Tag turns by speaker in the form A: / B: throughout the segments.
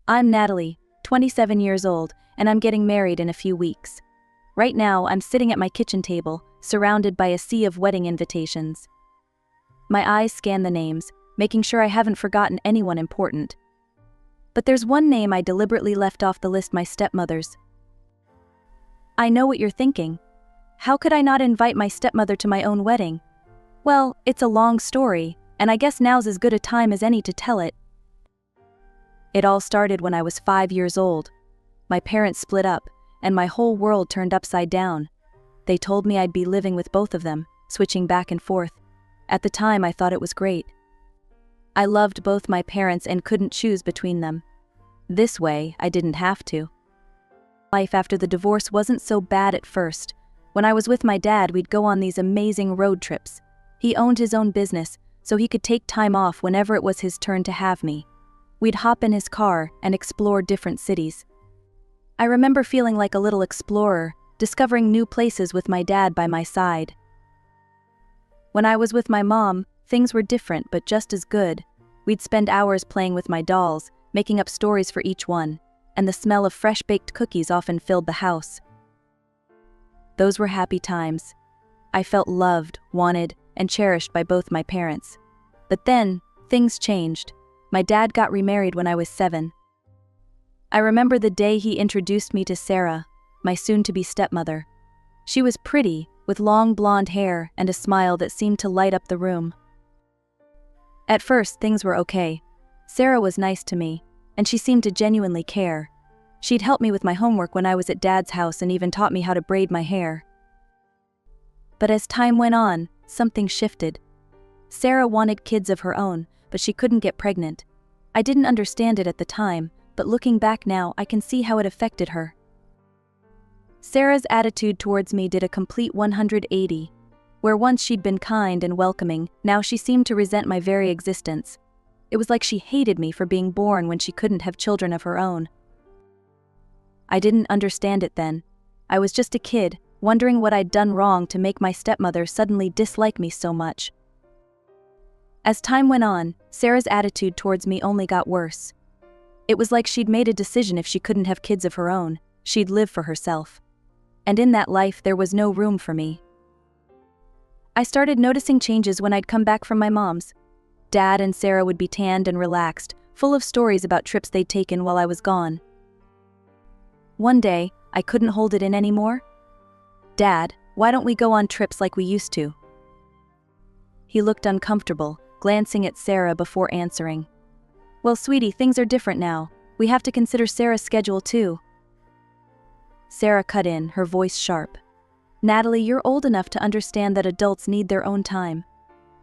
A: I'm Natalie, 27 years old, and I'm getting married in a few weeks. Right now, I'm sitting at my kitchen table, surrounded by a sea of wedding invitations. My eyes scan the names, making sure I haven't forgotten anyone important. But there's one name I deliberately left off the list: my stepmother's. I know what you're thinking. How could I not invite my stepmother to my own wedding? Well, it's a long story, and I guess now's as good a time as any to tell it. It all started when I was 5 years old. My parents split up, and my whole world turned upside down. They told me I'd be living with both of them, switching back and forth. At the time, I thought it was great. I loved both my parents and couldn't choose between them. This way, I didn't have to. Life after the divorce wasn't so bad at first. When I was with my dad, we'd go on these amazing road trips. He owned his own business, so he could take time off whenever it was his turn to have me. We'd hop in his car and explore different cities. I remember feeling like a little explorer, discovering new places with my dad by my side. When I was with my mom, things were different but just as good. We'd spend hours playing with my dolls, making up stories for each one, and the smell of fresh-baked cookies often filled the house. Those were happy times. I felt loved, wanted, and cherished by both my parents. But then, things changed. My dad got remarried when I was 7. I remember the day he introduced me to Sarah, my soon-to-be stepmother. She was pretty, with long blonde hair and a smile that seemed to light up the room. At first, things were okay. Sarah was nice to me, and she seemed to genuinely care. She'd help me with my homework when I was at Dad's house and even taught me how to braid my hair. But as time went on, something shifted. Sarah wanted kids of her own, but she couldn't get pregnant. I didn't understand it at the time, but looking back now, I can see how it affected her. Sarah's attitude towards me did a complete 180. Where once she'd been kind and welcoming, now she seemed to resent my very existence. It was like she hated me for being born when she couldn't have children of her own. I didn't understand it then. I was just a kid, wondering what I'd done wrong to make my stepmother suddenly dislike me so much. As time went on, Sarah's attitude towards me only got worse. It was like she'd made a decision: if she couldn't have kids of her own, she'd live for herself. And in that life there was no room for me. I started noticing changes when I'd come back from my mom's. Dad and Sarah would be tanned and relaxed, full of stories about trips they'd taken while I was gone. One day, I couldn't hold it in anymore. "Dad, why don't we go on trips like we used to?" He looked uncomfortable, glancing at Sarah before answering. "Well, sweetie, things are different now. We have to consider Sarah's schedule too." Sarah cut in, her voice sharp. "Natalie, you're old enough to understand that adults need their own time.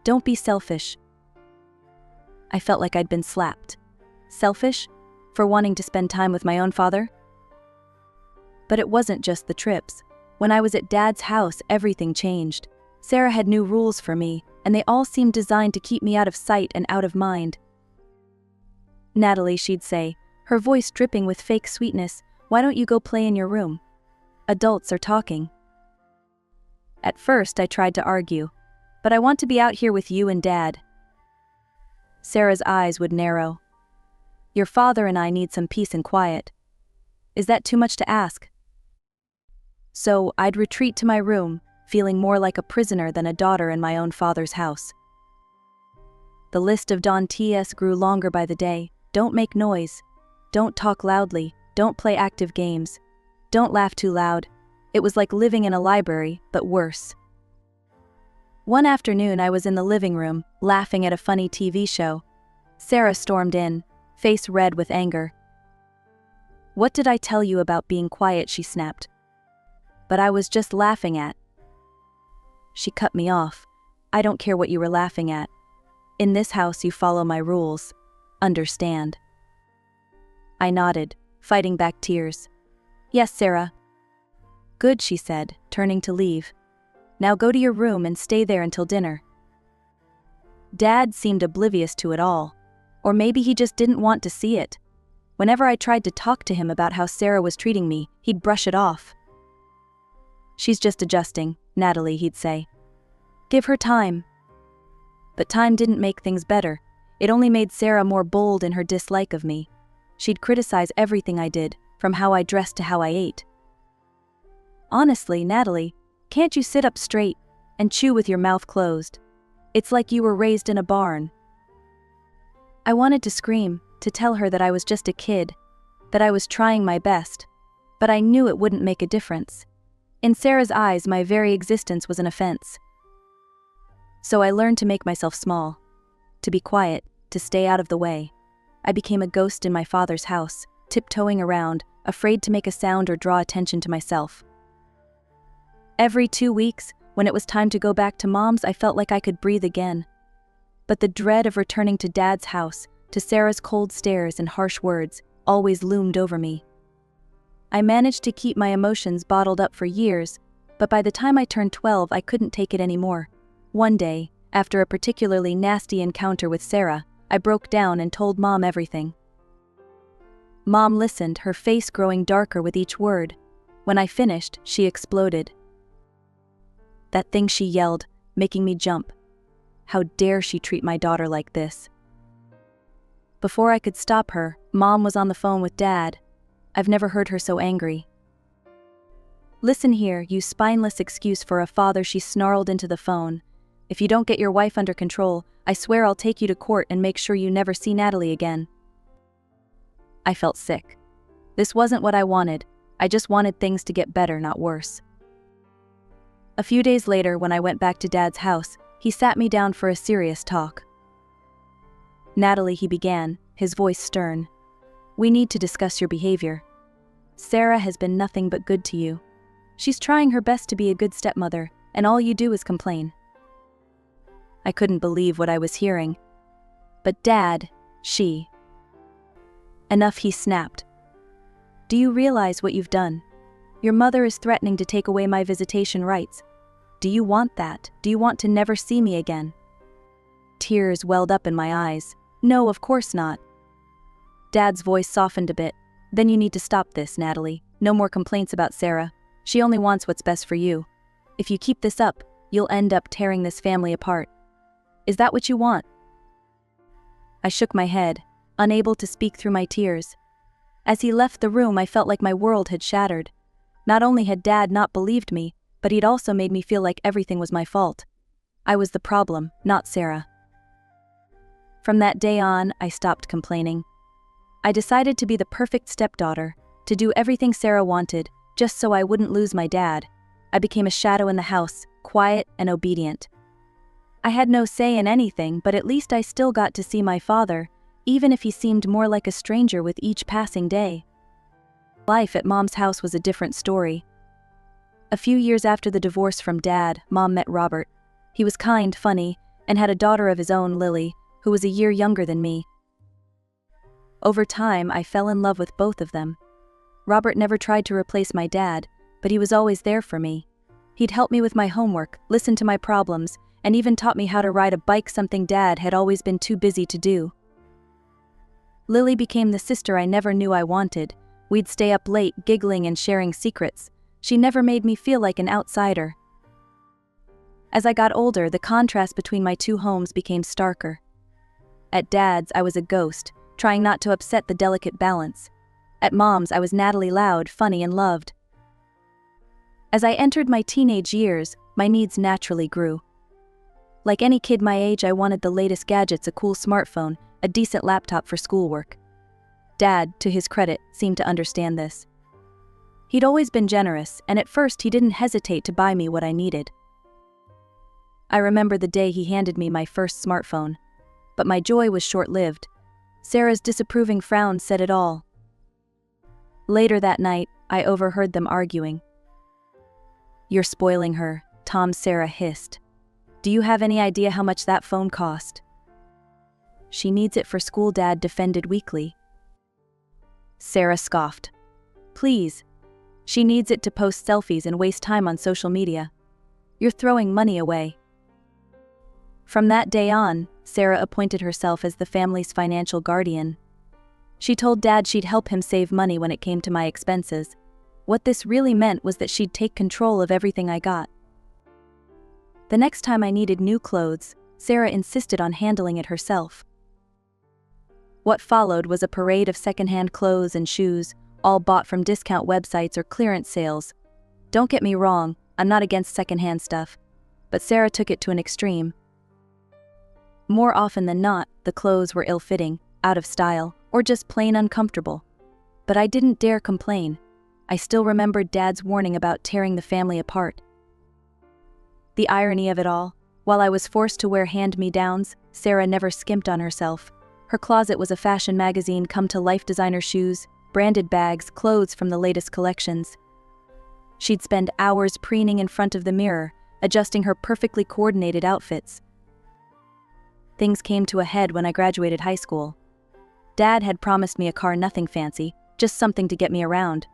A: Don't be selfish." I felt like I'd been slapped. Selfish? For wanting to spend time with my own father? But it wasn't just the trips. When I was at Dad's house, everything changed. Sarah had new rules for me, and they all seemed designed to keep me out of sight and out of mind. "Natalie," she'd say, her voice dripping with fake sweetness, "why don't you go play in your room? Adults are talking." At first, I tried to argue, "But I want to be out here with you and Dad." Sarah's eyes would narrow. "Your father and I need some peace and quiet. Is that too much to ask?" So I'd retreat to my room, feeling more like a prisoner than a daughter in my own father's house. The list of Don Ts grew longer by the day. Don't make noise. Don't talk loudly. Don't play active games. Don't laugh too loud. It was like living in a library, but worse. One afternoon, I was in the living room, laughing at a funny TV show. Sarah stormed in, face red with anger. "What did I tell you about being quiet?" she snapped. "But I was just laughing at." She cut me off. "I don't care what you were laughing at. In this house, you follow my rules. Understand?" I nodded, fighting back tears. "Yes, Sarah." "Good," she said, turning to leave. "Now go to your room and stay there until dinner." Dad seemed oblivious to it all. Or maybe he just didn't want to see it. Whenever I tried to talk to him about how Sarah was treating me, he'd brush it off. "She's just adjusting, Natalie," he'd say. "Give her time." But time didn't make things better. It only made Sarah more bold in her dislike of me. she'd criticize everything I did, from how I dressed to how I ate. Honestly, Natalie, can't you sit up straight and chew with your mouth closed? It's like you were raised in a barn. I wanted to scream, to tell her that I was just a kid, that I was trying my best, but I knew it wouldn't make a difference. In Sarah's eyes, my very existence was an offense. So I learned to make myself small, to be quiet, to stay out of the way. I became a ghost in my father's house, tiptoeing around, afraid to make a sound or draw attention to myself. Every 2 weeks, when it was time to go back to Mom's, I felt like I could breathe again. But the dread of returning to Dad's house, to Sarah's cold stares and harsh words, always loomed over me. I managed to keep my emotions bottled up for years, but by the time I turned 12, I couldn't take it anymore. One day, after a particularly nasty encounter with Sarah, I broke down and told Mom everything. Mom listened, her face growing darker with each word. When I finished, she exploded. That thing, she yelled, making me jump. How dare she treat my daughter like this? Before I could stop her, Mom was on the phone with Dad. I've never heard her so angry. Listen here, you spineless excuse for a father, she snarled into the phone. If you don't get your wife under control, I swear I'll take you to court and make sure you never see Natalie again. I felt sick. This wasn't what I wanted. I just wanted things to get better, not worse. A few days later, when I went back to Dad's house, he sat me down for a serious talk. Natalie, he began, his voice stern. We need to discuss your behavior. Sarah has been nothing but good to you. She's trying her best to be a good stepmother, and all you do is complain. I couldn't believe what I was hearing. But Dad, she... Enough, he snapped. Do you realize what you've done? Your mother is threatening to take away my visitation rights. Do you want that? Do you want to never see me again? Tears welled up in my eyes. No, of course not. Dad's voice softened a bit. Then you need to stop this, Natalie. No more complaints about Sarah. She only wants what's best for you. If you keep this up, you'll end up tearing this family apart. Is that what you want? I shook my head, unable to speak through my tears. As he left the room, I felt like my world had shattered. Not only had Dad not believed me, but he'd also made me feel like everything was my fault. I was the problem, not Sarah. From that day on, I stopped complaining. I decided to be the perfect stepdaughter, to do everything Sarah wanted, just so I wouldn't lose my dad. I became a shadow in the house, quiet and obedient. I had no say in anything, but at least I still got to see my father, even if he seemed more like a stranger with each passing day. Life at Mom's house was a different story. A few years after the divorce from Dad, Mom met Robert. He was kind, funny, and had a daughter of his own, Lily, who was a year younger than me. Over time, I fell in love with both of them. Robert never tried to replace my dad, but he was always there for me. He'd help me with my homework, listen to my problems, and even taught me how to ride a bike, something Dad had always been too busy to do. Lily became the sister I never knew I wanted. We'd stay up late, giggling and sharing secrets. She never made me feel like an outsider. As I got older, the contrast between my two homes became starker. At Dad's, I was a ghost, trying not to upset the delicate balance. At Mom's, I was Natalie, loud, funny, and loved. As I entered my teenage years, my needs naturally grew. Like any kid my age, I wanted the latest gadgets, a cool smartphone, a decent laptop for schoolwork. Dad, to his credit, seemed to understand this. He'd always been generous, and at first he didn't hesitate to buy me what I needed. I remember the day he handed me my first smartphone. But my joy was short-lived. Sarah's disapproving frown said it all. Later that night, I overheard them arguing. You're spoiling her, Tom, Sarah hissed. Do you have any idea how much that phone cost? She needs it for school, Dad defended weakly. Sarah scoffed. Please. She needs it to post selfies and waste time on social media. You're throwing money away. From that day on, Sarah appointed herself as the family's financial guardian. She told Dad she'd help him save money when it came to my expenses. What this really meant was that she'd take control of everything I got. The next time I needed new clothes, Sarah insisted on handling it herself. What followed was a parade of secondhand clothes and shoes, all bought from discount websites or clearance sales. Don't get me wrong, I'm not against secondhand stuff, but Sarah took it to an extreme. More often than not, the clothes were ill-fitting, out of style, or just plain uncomfortable. But I didn't dare complain. I still remembered Dad's warning about tearing the family apart. The irony of it all, while I was forced to wear hand-me-downs, Sarah never skimped on herself. Her closet was a fashion magazine come-to-life, designer shoes, branded bags, clothes from the latest collections. She'd spend hours preening in front of the mirror, adjusting her perfectly coordinated outfits. Things came to a head when I graduated high school. Dad had promised me a car, nothing fancy, just something to get me around.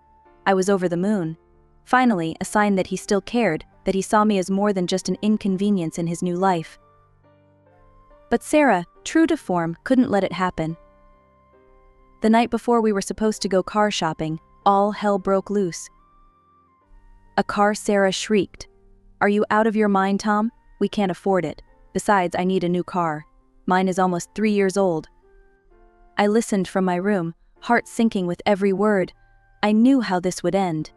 A: I was over the moon. Finally, a sign that he still cared, that he saw me as more than just an inconvenience in his new life. But Sarah, true to form, couldn't let it happen. The night before we were supposed to go car shopping, all hell broke loose. A car, Sarah shrieked. "Are you out of your mind, Tom? We can't afford it. Besides, I need a new car. Mine is almost 3 years old." I listened from my room, heart sinking with every word. I knew how this would end.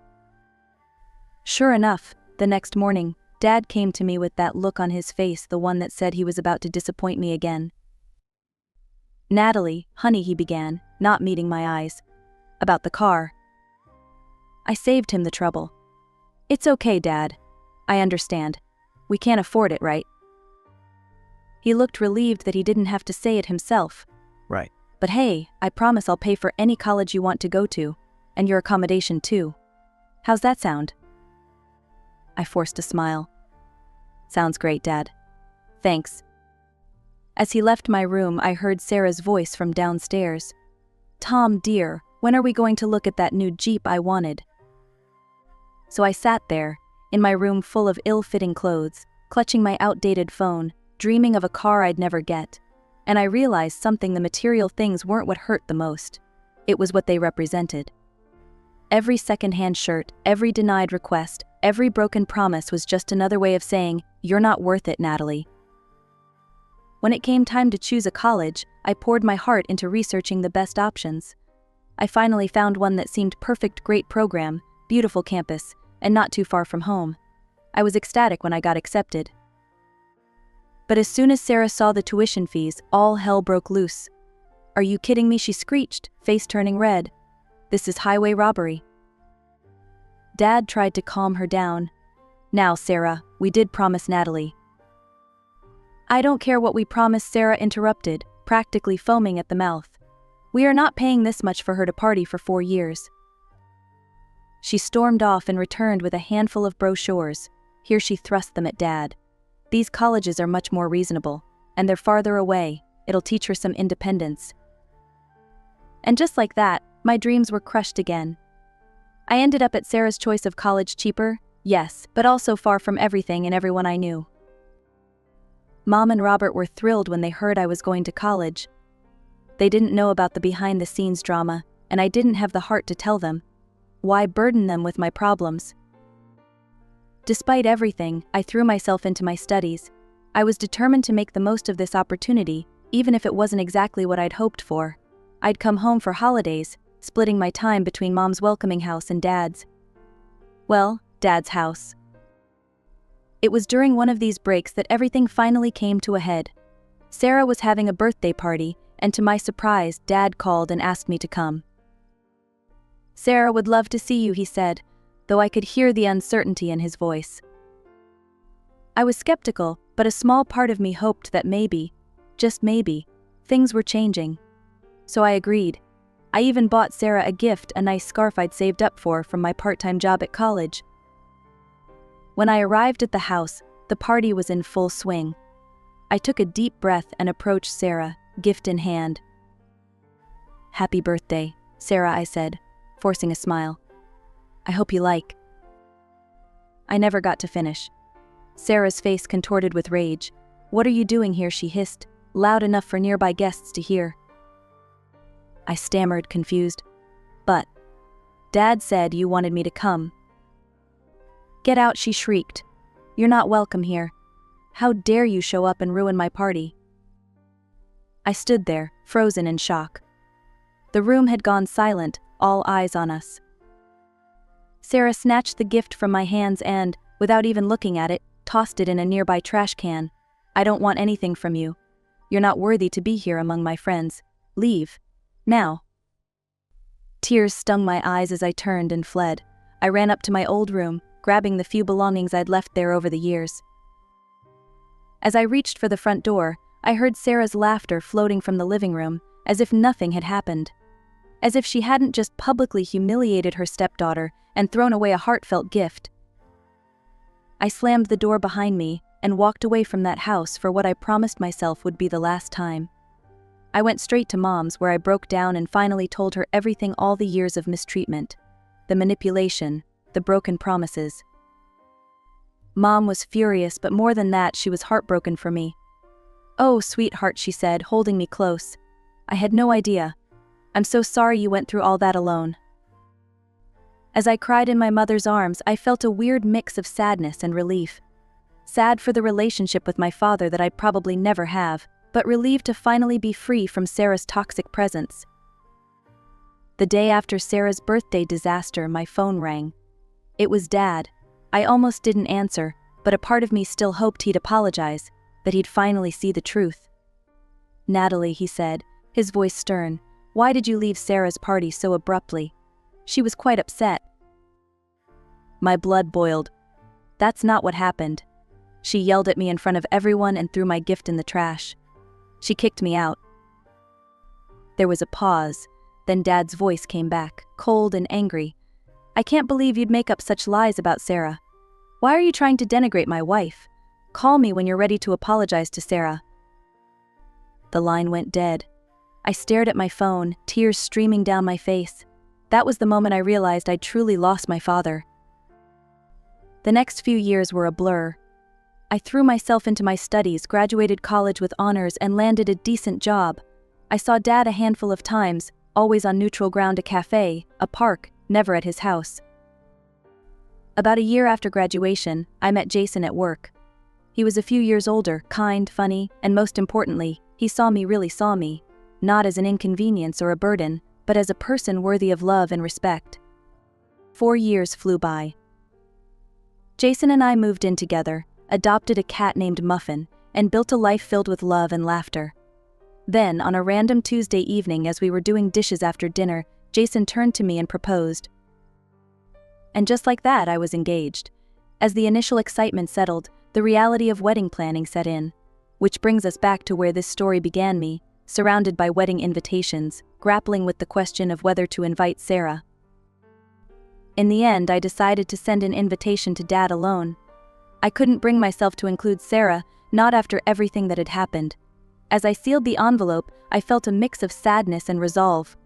A: Sure enough, the next morning, Dad came to me with that look on his face, the one that said he was about to disappoint me again. "Natalie, honey," he began, not meeting my eyes. "About the car." I saved him the trouble. "It's okay, Dad. I understand. We can't afford it, right?" He looked relieved that he didn't have to say it himself.
B: Right.
A: "But hey, I promise I'll pay for any college you want to go to, and your accommodation too. How's that sound?" I forced a smile. "Sounds great, Dad. Thanks." As he left my room, I heard Sarah's voice from downstairs. "Tom, dear, when are we going to look at that new Jeep I wanted?" So I sat there, in my room full of ill-fitting clothes, clutching my outdated phone, dreaming of a car I'd never get. And I realized something: the material things weren't what hurt the most. It was what they represented. Every second-hand shirt, every denied request, every broken promise was just another way of saying, "You're not worth it, Natalie." When it came time to choose a college, I poured my heart into researching the best options. I finally found one that seemed perfect: great program, beautiful campus, and not too far from home. I was ecstatic when I got accepted. But as soon as Sarah saw the tuition fees, all hell broke loose. "Are you kidding me?" she screeched, face turning red. "This is highway robbery." Dad tried to calm her down. "Now, Sarah, we did promise Natalie." "I don't care what we promised," Sarah interrupted, practically foaming at the mouth. "We are not paying this much for her to party for 4 years. She stormed off and returned with a handful of brochures. Here she thrust them at Dad. "These colleges are much more reasonable, and they're farther away. It'll teach her some independence." And just like that, my dreams were crushed again. I ended up at Sarah's choice of college, cheaper, yes, but also far from everything and everyone I knew. Mom and Robert were thrilled when they heard I was going to college. They didn't know about the behind-the-scenes drama, and I didn't have the heart to tell them. Why burden them with my problems? Despite everything, I threw myself into my studies. I was determined to make the most of this opportunity, even if it wasn't exactly what I'd hoped for. I'd come home for holidays, splitting my time between Mom's welcoming house and Dad's. Well, Dad's house. It was during one of these breaks that everything finally came to a head. Sarah was having a birthday party, and to my surprise, Dad called and asked me to come. "Sarah would love to see you," he said, though I could hear the uncertainty in his voice. I was skeptical, but a small part of me hoped that maybe, just maybe, things were changing. So I agreed. I even bought Sarah a gift, a nice scarf I'd saved up for from my part-time job at college. When I arrived at the house, the party was in full swing. I took a deep breath and approached Sarah, gift in hand. "Happy birthday, Sarah," I said, forcing a smile. "I hope you like." I never got to finish. Sarah's face contorted with rage. "What are you doing here?" she hissed, loud enough for nearby guests to hear. I stammered, confused. "But Dad said you wanted me to come." "Get out," she shrieked. "You're not welcome here. How dare you show up and ruin my party?" I stood there, frozen in shock. The room had gone silent, all eyes on us. Sarah snatched the gift from my hands and, without even looking at it, tossed it in a nearby trash can. "I don't want anything from you. You're not worthy to be here among my friends. Leave. Now." Tears stung my eyes as I turned and fled. I ran up to my old room, grabbing the few belongings I'd left there over the years. As I reached for the front door, I heard Sarah's laughter floating from the living room, as if nothing had happened. As if she hadn't just publicly humiliated her stepdaughter and thrown away a heartfelt gift. I slammed the door behind me and walked away from that house for what I promised myself would be the last time. I went straight to Mom's, where I broke down and finally told her everything, all the years of mistreatment, the manipulation, the broken promises. Mom was furious, but more than that, she was heartbroken for me. "Oh, sweetheart," she said, holding me close. "I had no idea. I'm so sorry you went through all that alone." As I cried in my mother's arms, I felt a weird mix of sadness and relief. Sad for the relationship with my father that I'd probably never have, but relieved to finally be free from Sarah's toxic presence. The day after Sarah's birthday disaster, my phone rang. It was Dad. I almost didn't answer, but a part of me still hoped he'd apologize, that he'd finally see the truth. "Natalie," he said, his voice stern, "why did you leave Sarah's party so abruptly? She was quite upset." My blood boiled. "That's not what happened." She yelled at me in front of everyone and threw my gift in the trash. She kicked me out. There was a pause, then Dad's voice came back, cold and angry. "I can't believe you'd make up such lies about Sarah. Why are you trying to denigrate my wife? Call me when you're ready to apologize to Sarah." The line went dead. I stared at my phone, tears streaming down my face. That was the moment I realized I'd truly lost my father. The next few years were a blur. I threw myself into my studies, graduated college with honors, and landed a decent job. I saw Dad a handful of times, always on neutral ground, a cafe, a park, never at his house. About a year after graduation, I met Jason at work. He was a few years older, kind, funny, and most importantly, he really saw me, not as an inconvenience or a burden, but as a person worthy of love and respect. 4 years flew by. Jason and I moved in together, adopted a cat named Muffin, and built a life filled with love and laughter. Then, on a random Tuesday evening as we were doing dishes after dinner, Jason turned to me and proposed. And just like that, I was engaged. As the initial excitement settled, the reality of wedding planning set in. Which brings us back to where this story began, me, surrounded by wedding invitations, grappling with the question of whether to invite Sarah. In the end, I decided to send an invitation to Dad alone. I couldn't bring myself to include Sarah, not after everything that had happened. As I sealed the envelope, I felt a mix of sadness and resolve.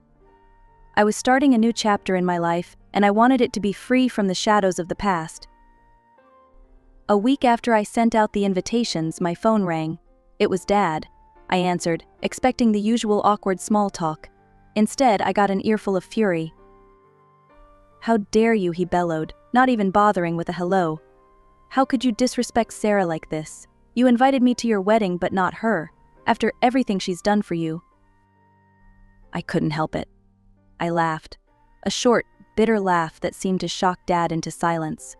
A: I was starting a new chapter in my life, and I wanted it to be free from the shadows of the past. A week after I sent out the invitations, my phone rang. It was Dad. I answered, expecting the usual awkward small talk. Instead, I got an earful of fury. "How dare you," he bellowed, not even bothering with a hello. "How could you disrespect Sarah like this? You invited me to your wedding but not her, after everything she's done for you." I couldn't help it. I laughed. A short, bitter laugh that seemed to shock Dad into silence.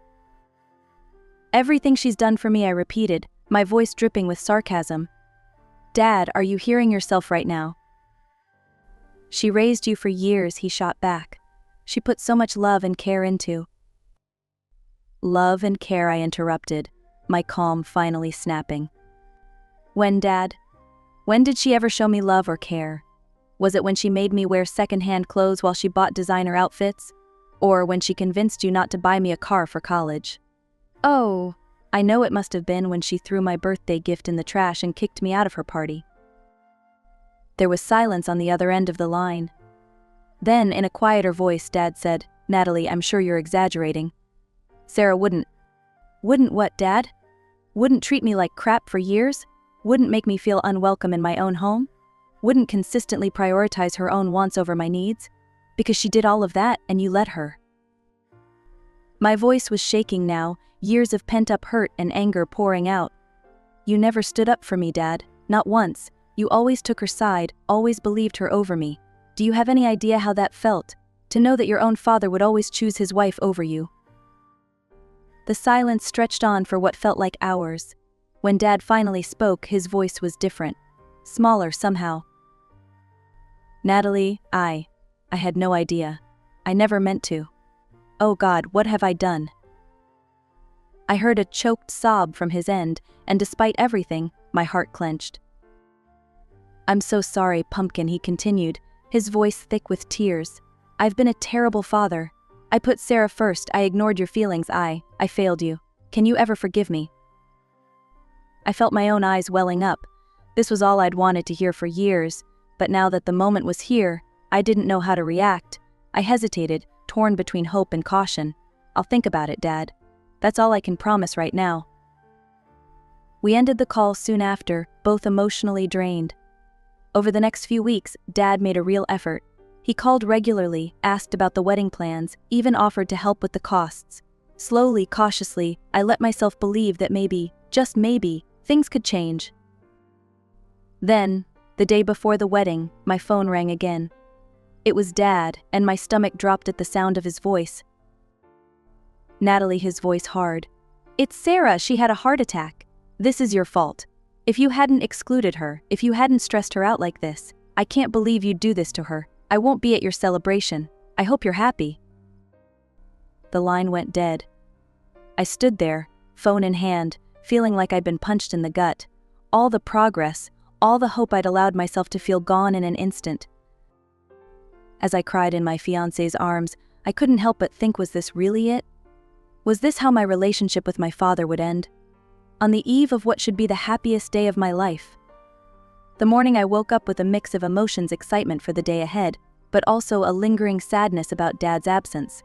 A: "Everything she's done for me," I repeated, my voice dripping with sarcasm. "Dad, are you hearing yourself right now?" "She raised you for years," he shot back. "She put so much love and care into." "Love and care," I interrupted, my calm finally snapping. "When, Dad? When did she ever show me love or care? Was it when she made me wear second-hand clothes while she bought designer outfits? Or when she convinced you not to buy me a car for college? Oh, I know it must have been when she threw my birthday gift in the trash and kicked me out of her party." There was silence on the other end of the line. Then, in a quieter voice, Dad said, "Natalie, I'm sure you're exaggerating. Sarah wouldn't." "Wouldn't what, Dad? Wouldn't treat me like crap for years? Wouldn't make me feel unwelcome in my own home? Wouldn't consistently prioritize her own wants over my needs? Because she did all of that and you let her." My voice was shaking now, years of pent-up hurt and anger pouring out. "You never stood up for me, Dad, not once, You always took her side, always believed her over me. Do you have any idea how that felt? To know that your own father would always choose his wife over you." The silence stretched on for what felt like hours. When Dad finally spoke, his voice was different. Smaller somehow. "Natalie, I had no idea. I never meant to. Oh God, what have I done?" I heard a choked sob from his end, and despite everything, my heart clenched. "I'm so sorry, Pumpkin," he continued, his voice thick with tears. "I've been a terrible father. I put Sarah first, I ignored your feelings, I failed you. Can you ever forgive me?" I felt my own eyes welling up. This was all I'd wanted to hear for years, but now that the moment was here, I didn't know how to react. I hesitated, torn between hope and caution. "I'll think about it, Dad. That's all I can promise right now." We ended the call soon after, both emotionally drained. Over the next few weeks, Dad made a real effort. He called regularly, asked about the wedding plans, even offered to help with the costs. Slowly, cautiously, I let myself believe that maybe, just maybe, things could change. Then, the day before the wedding, my phone rang again. It was Dad, and my stomach dropped at the sound of his voice. "Natalie," his voice hard. "It's Sarah, she had a heart attack. This is your fault. If you hadn't excluded her, if you hadn't stressed her out like this, I can't believe you'd do this to her. I won't be at your celebration. I hope you're happy." The line went dead. I stood there, phone in hand, feeling like I'd been punched in the gut. All the progress, all the hope I'd allowed myself to feel gone in an instant. As I cried in my fiancé's arms, I couldn't help but think, was this really it? Was this how my relationship with my father would end? On the eve of what should be the happiest day of my life. The morning I woke up with a mix of emotions, excitement for the day ahead, but also a lingering sadness about Dad's absence.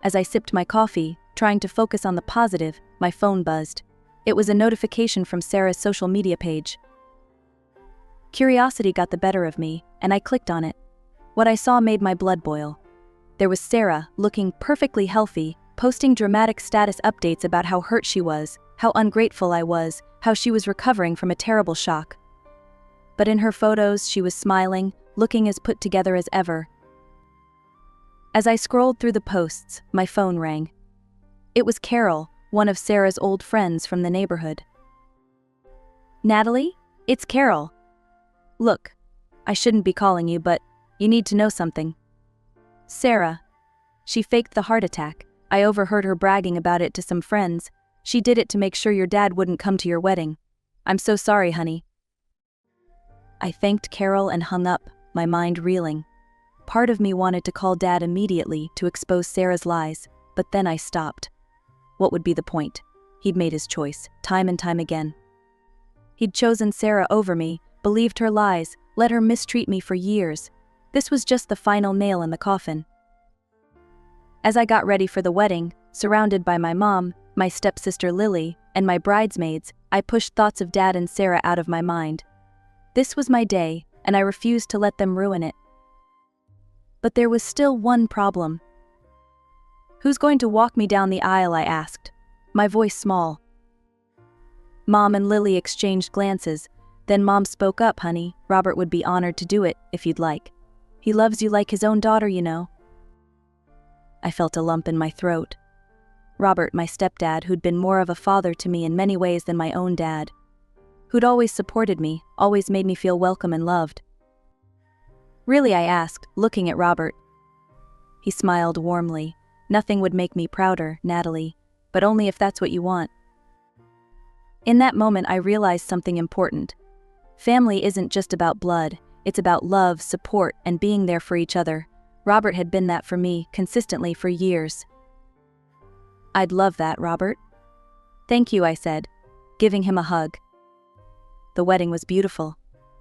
A: As I sipped my coffee, trying to focus on the positive, my phone buzzed. It was a notification from Sarah's social media page. Curiosity got the better of me, and I clicked on it. What I saw made my blood boil. There was Sarah, looking perfectly healthy, posting dramatic status updates about how hurt she was, how ungrateful I was, how she was recovering from a terrible shock. But in her photos, she was smiling, looking as put together as ever. As I scrolled through the posts, my phone rang. It was Carol, one of Sarah's old friends from the neighborhood. "Natalie, it's Carol. Look, I shouldn't be calling you, but you need to know something. Sarah. She faked the heart attack. I overheard her bragging about it to some friends. She did it to make sure your dad wouldn't come to your wedding. I'm so sorry, honey." I thanked Carol and hung up, my mind reeling. Part of me wanted to call Dad immediately to expose Sarah's lies, but then I stopped. What would be the point? He'd made his choice, time and time again. He'd chosen Sarah over me, believed her lies, let her mistreat me for years. This was just the final nail in the coffin. As I got ready for the wedding, surrounded by my mom, my stepsister Lily, and my bridesmaids, I pushed thoughts of Dad and Sarah out of my mind. This was my day, and I refused to let them ruin it. But there was still one problem. "Who's going to walk me down the aisle?" I asked, my voice small. Mom and Lily exchanged glances. Then Mom spoke up, "Honey, Robert would be honored to do it, if you'd like. He loves you like his own daughter, you know." I felt a lump in my throat. Robert, my stepdad, who'd been more of a father to me in many ways than my own dad. Who'd always supported me, always made me feel welcome and loved. "Really?" I asked, looking at Robert. He smiled warmly. "Nothing would make me prouder, Natalie, but only if that's what you want." In that moment I realized something important. Family isn't just about blood, it's about love, support, and being there for each other. Robert had been that for me, consistently for years. "I'd love that, Robert." "Thank you," I said, giving him a hug. The wedding was beautiful.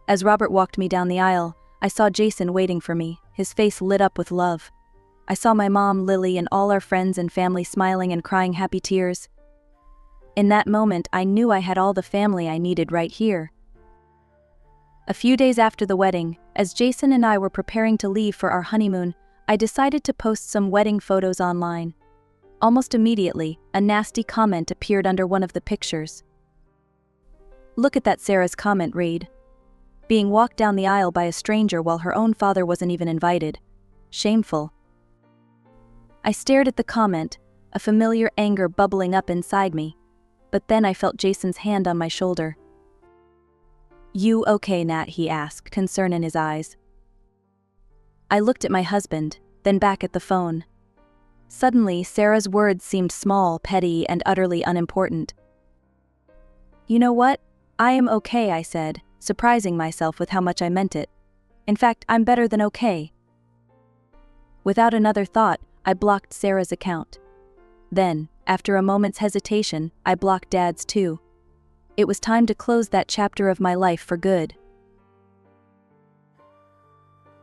A: As Robert walked me down the aisle, I saw Jason waiting for me, his face lit up with love. I saw my mom, Lily, and all our friends and family smiling and crying happy tears. In that moment, I knew I had all the family I needed right here. A few days after the wedding, as Jason and I were preparing to leave for our honeymoon, I decided to post some wedding photos online. Almost immediately, a nasty comment appeared under one of the pictures. "Look at that," Sarah's comment read. being walked down the aisle by a stranger while her own father wasn't even invited. Shameful. I stared at the comment, a familiar anger bubbling up inside me. But then I felt Jason's hand on my shoulder. "You okay, Nat?" he asked, concern in his eyes. I looked at my husband, then back at the phone. Suddenly, Sarah's words seemed small, petty, and utterly unimportant. "You know what? I am okay," I said, surprising myself with how much I meant it. "In fact, I'm better than okay." Without another thought, I blocked Sarah's account. Then, after a moment's hesitation, I blocked Dad's too. It was time to close that chapter of my life for good.